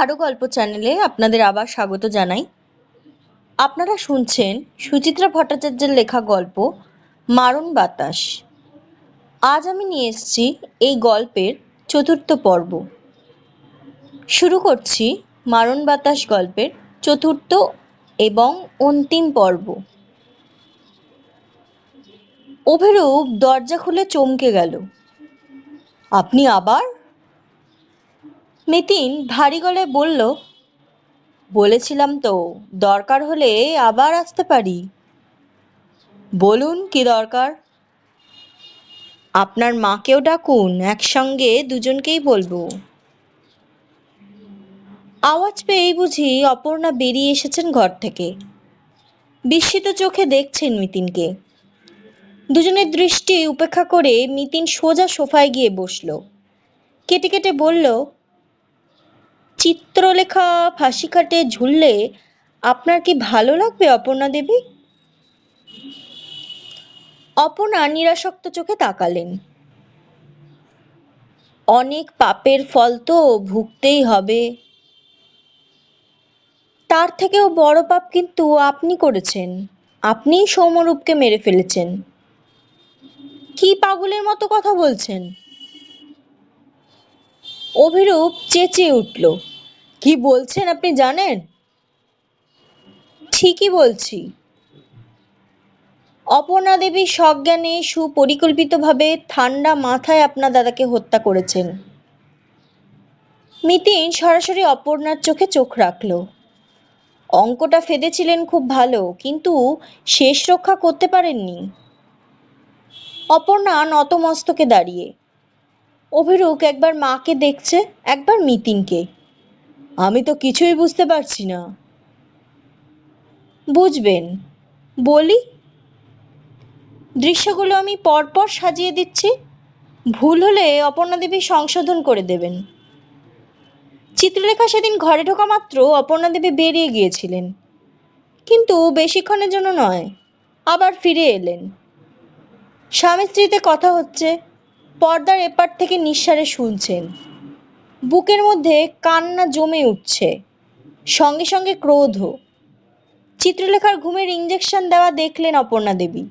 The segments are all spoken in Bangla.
আরও গল্প চ্যানেলে আপনাদের আবার স্বাগত জানাই। আপনারা শুনছেন সুচিত্রা ভট্টাচার্যের লেখা গল্প মারণ বাতাস। আজ আমি নিয়ে এসেছি এই গল্পের চতুর্থ পর্ব। শুরু করছি মারণ বাতাস গল্পের চতুর্থ এবং অন্তিম পর্ব। অভিরূপ দরজা খুলে চমকে গেল। আপনি আবার? নিতিন ভারী গলায় বলল, বলেছিলাম তো দরকার হলে আবার আসতে পারি। বলুন কি দরকার? আপনার মাকেও ডাকুন, একসঙ্গে দুজনকেই বলবো। আওয়াজ পেয়েই বুঝি অপর্ণা বেরিয়ে এসেছেন ঘর থেকে। বিস্মিত চোখে দেখছেন মিতিনকে। দুজনের দৃষ্টি উপেক্ষা করে মিতিন সোজা সোফায় গিয়ে বসল। কেটে কেটে বলল, চিত্রলেখা ফাঁসি কাটে ঝুললে আপনার কি ভালো লাগবে অপর্ণা দেবী? অপর্ণা নিরাসক্ত চোখে তাকালেন। অনেক পাপের ফল তো ভুগতেই হবে। তার থেকেও বড় পাপ কিন্তু আপনি করেছেন। আপনিই সৌম্যরূপকে মেরে ফেলেছেন। কি পাগলের মতো কথা বলছেন? অভিরূপ চেঁচিয়ে উঠল, কি বলছেন আপনি জানেন? ঠিকই বলছি। অপর্ণা দেবী সজ্ঞানে সুপরিকল্পিতভাবে ঠান্ডা মাথায় আপনার দাদাকে হত্যা করেছেন। মিতিন সরাসরি অপর্ণার চোখে চোখ রাখল। অঙ্কটা ফেঁদেছিলেন খুব ভালো, কিন্তু শেষ রক্ষা করতে পারেননি। অপর্ণা নতমস্তকে দাঁড়িয়ে। অভিরূপ একবার মাকে দেখছে, একবার মিতিনকে। আমি তো কিছুই বুঝতে পারছি না। বুঝবেন, বলি। দৃশ্যগুলো আমি পরপর সাজিয়ে দিচ্ছি, ভুল হলে অপর্ণা দেবী সংশোধন করে দেবেন। চিত্রলেখা সেদিন ঘরে ঢোকা মাত্র অপর্ণা দেবী বেরিয়ে গিয়েছিলেন, কিন্তু বেশিক্ষণের জন্য নয়, আবার ফিরে এলেন। স্বামী স্ত্রীতে কথা হচ্ছে, পর্দার এপার থেকে নিঃসাড়ে শুনছেন। বুকের মধ্যে কান্না জমে উঠছে, সঙ্গে সঙ্গে ক্রোধ। চিত্রলেখার ঘুমের ইঞ্জেকশন দেওয়া দেখলেন অপর্ণা দেবী।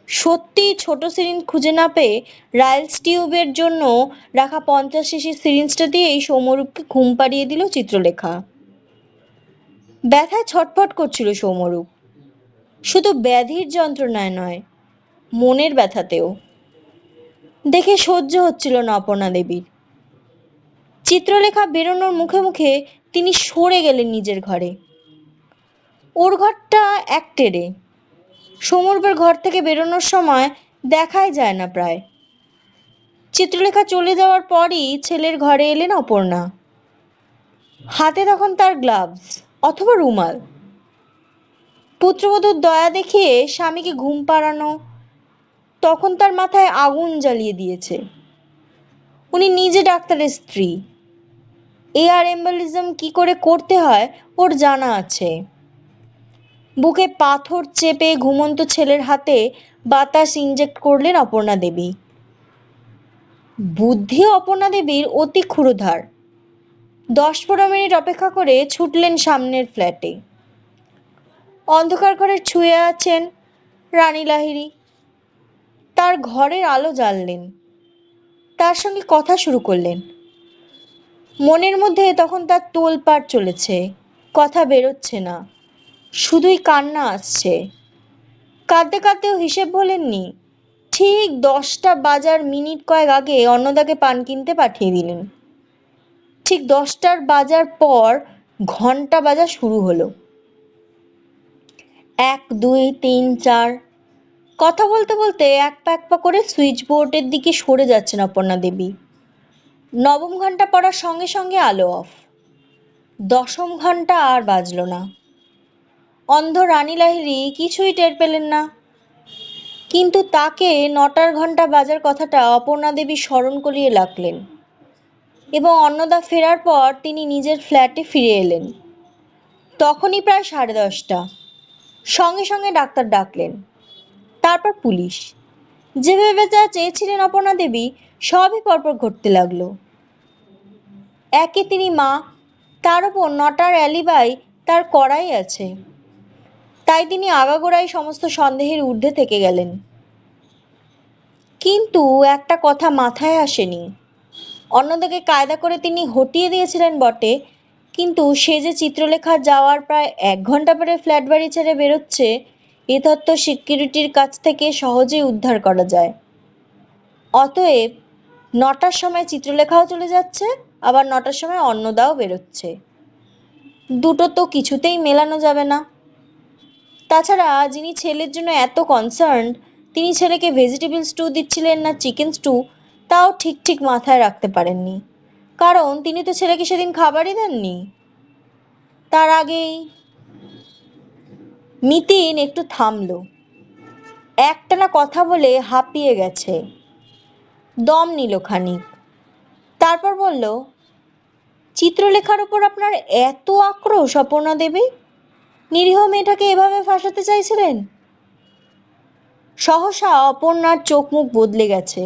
সত্যি ছোট সিরিঞ্জ খুঁজে না পেয়ে রাইলস টিউবের জন্য রাখা 50 শিশির সিরিঞ্জটা দিয়েই সৌম্যরূপকে ঘুম পাড়িয়ে দিল চিত্রলেখা। ব্যথায় ছটফট করছিল সৌম্যরূপ, শুধু ব্যাধির যন্ত্রণায় নয়, মনের ব্যথাতেও। দেখে সহ্য হচ্ছিল না অপর্ণা দেবীর। চিত্রলেখা বেরোনোর মুখে মুখে তিনি সরে গেলেন নিজের ঘরে। ওর ঘরটা এক টেরে, সৌম্যরূপের ঘর থেকে বেরোনোর সময় দেখাই যায় না প্রায়। চিত্রলেখা চলে যাওয়ার পরই ছেলের ঘরে এলেন অপর্ণা। হাতে তখন তার গ্লাভস অথবা রুমাল। পুত্রবধূর দয়া দেখিয়ে স্বামীকে ঘুম পাড়ানো তখন তার মাথায় আগুন জ্বালিয়ে দিয়েছে। উনি নিজে ডাক্তারের স্ত্রী, এয়ার এম্বলিজম কি করে করতে হয় ওর জানা আছে। বুকে পাথর চেপে ঘুমন্ত ছেলের হাতে বাতাস ইনজেক্ট করলেন অপর্ণা দেবী। বুদ্ধি অপর্ণা দেবীর অতি ক্ষুরধার। 10-15 মিনিট অপেক্ষা করে ছুটলেন সামনের ফ্ল্যাটে। অন্ধকার ঘরে শুয়ে আছেন রানী লাহিড়ী। তার ঘরের আলো জ্বাললেন, তার সঙ্গে কথা শুরু করলেন। মনের মধ্যে তখন তার তোলপাড় চলেছে, কথা বেরোচ্ছে না, শুধুই কান্না আসছে। কাঁদতে কাঁদতেও হিসেব বলেননি। ঠিক 10টা বাজার মিনিট কয়েক আগে অন্নদাকে পান কিনতে পাঠিয়ে দিলেন। ঠিক 10টার বাজার পর ঘন্টা বাজা শুরু হলো। 1, 2, 3, 4 কথা বলতে বলতে এক পা এক পা করে সুইচ বোর্ডের দিকে সরে যাচ্ছেন অপর্ণা দেবী। নবম ঘন্টা পড়ার সঙ্গে সঙ্গে আলো অফ। 10ম ঘন্টা আর বাজল না। অন্ধ রানী লাহিড়ী কিছুই টের পেলেন না, কিন্তু তাকে 9টার ঘন্টা বাজার কথাটা অপর্ণা দেবী স্মরণ করিয়ে রাখলেন এবং অন্নদা ফেরার পর তিনি নিজের ফ্ল্যাটে ফিরে এলেন। তখনই প্রায় 10:30। সঙ্গে সঙ্গে ডাক্তার ডাকলেন, তারপর পুলিশ। যেভাবে যা চেয়েছিলেন অপর্ণা দেবী সবই পরপর ঘটতে লাগলো। একে তিনি মা, তার উপর নটার অ্যালিবাই তার করাই আছে, তাই তিনি আগাগোড়াই সমস্ত সন্দেহের ঊর্ধ্বে থেকে গেলেন। কিন্তু একটা কথা মাথায় আসেনি। অন্যদিকে কায়দা করে তিনি হটিয়ে দিয়েছিলেন বটে, কিন্তু সে যে চিত্রলেখা যাওয়ার প্রায় 1 ঘন্টা পরে ফ্ল্যাট বাড়ি ছেড়ে বেরোচ্ছে, এ তথ্য সিকিউরিটির কাছ থেকে সহজেই উদ্ধার করা যায়। অতএব 9টার সময় চিত্রলেখাও চলে যাচ্ছে, আবার 9টার সময় অন্নদাও বেরোচ্ছে। দুটো তো কিছুতেই মেলানো যাবে না। তাছাড়া যিনি ছেলের জন্য এত কনসার্নড, তিনি ছেলেকে ভেজিটেবল স্টু দিচ্ছিলেন না চিকেন স্টু, তাও ঠিক ঠিক মাথায় রাখতে পারেননি, কারণ তিনি তো ছেলেকে সেদিন খাবারই দেননি। তার আগেই মিতিন একটু থামলো। একটানা কথা বলে হাঁপিয়ে গেছে, দম নিল খানিক, তারপর বলল, চিত্রলেখার ওপর আপনার এত আক্রোশ অপর্ণা দেবী? নিরীহ মেয়েটাকে এভাবে ফাঁসাতে চাইছিলেন? সহসা অপর্ণার চোখ মুখ বদলে গেছে।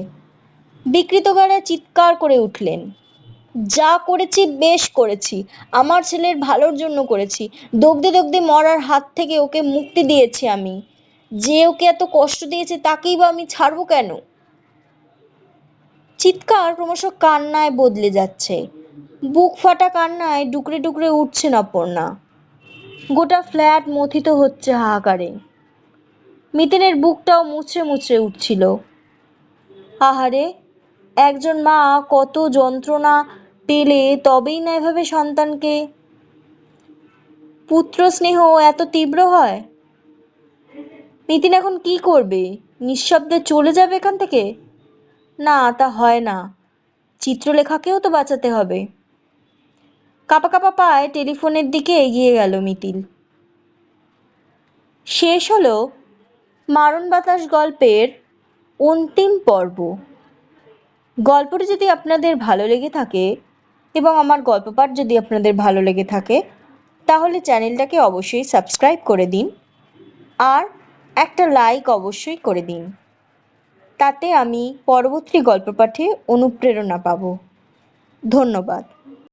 বিকৃত গলায় চিৎকার করে উঠলেন, যা করেছি বেশ করেছি, আমার ছেলের ভালোর জন্য করেছি। দগ্ধে দগ্ধে মরার হাত থেকে ওকে মুক্তি দিয়েছি আমি। যে ওকে এত কষ্ট দিয়েছে তাকেই বা আমি ছাড়বো কেন? চিৎকার ক্রমশ কান্নায় বদলে যাচ্ছে। বুক ফাটা কান্নায় ডুকরে ডুকরে উঠছেন অপর্ণা। গোটা ফ্ল্যাট মথিত হচ্ছে হাহাকারে। মিতেনের বুকটাও মুচড়ে মুচড়ে উঠছিল। আহারে, একজন মা কত যন্ত্রণা পেলে তবেই না এভাবে সন্তানকে। পুত্র স্নেহ এত তীব্র হয়? মিতিন এখন কি করবে? নিঃশব্দে চলে যাবে এখান থেকে? না, তা হয় না, চিত্রলেখাকেও তো বাঁচাতে হবে। কাঁপা কাঁপা পায়ে টেলিফোনের দিকে এগিয়ে গেল মিতিল। শেষ হলো মারণ বাতাস গল্পের অন্তিম পর্ব। গল্পটি যদি আপনাদের ভালো লেগে থাকে এবং আমার গল্প পাঠ যদি আপনাদের ভালো লেগে থাকে, তাহলে চ্যানেলটাকে অবশ্যই সাবস্ক্রাইব করে দিন আর একটা লাইক অবশ্যই করে দিন। তাতে আমি পরবর্তী গল্প পাঠে অনুপ্রেরণা পাব। ধন্যবাদ।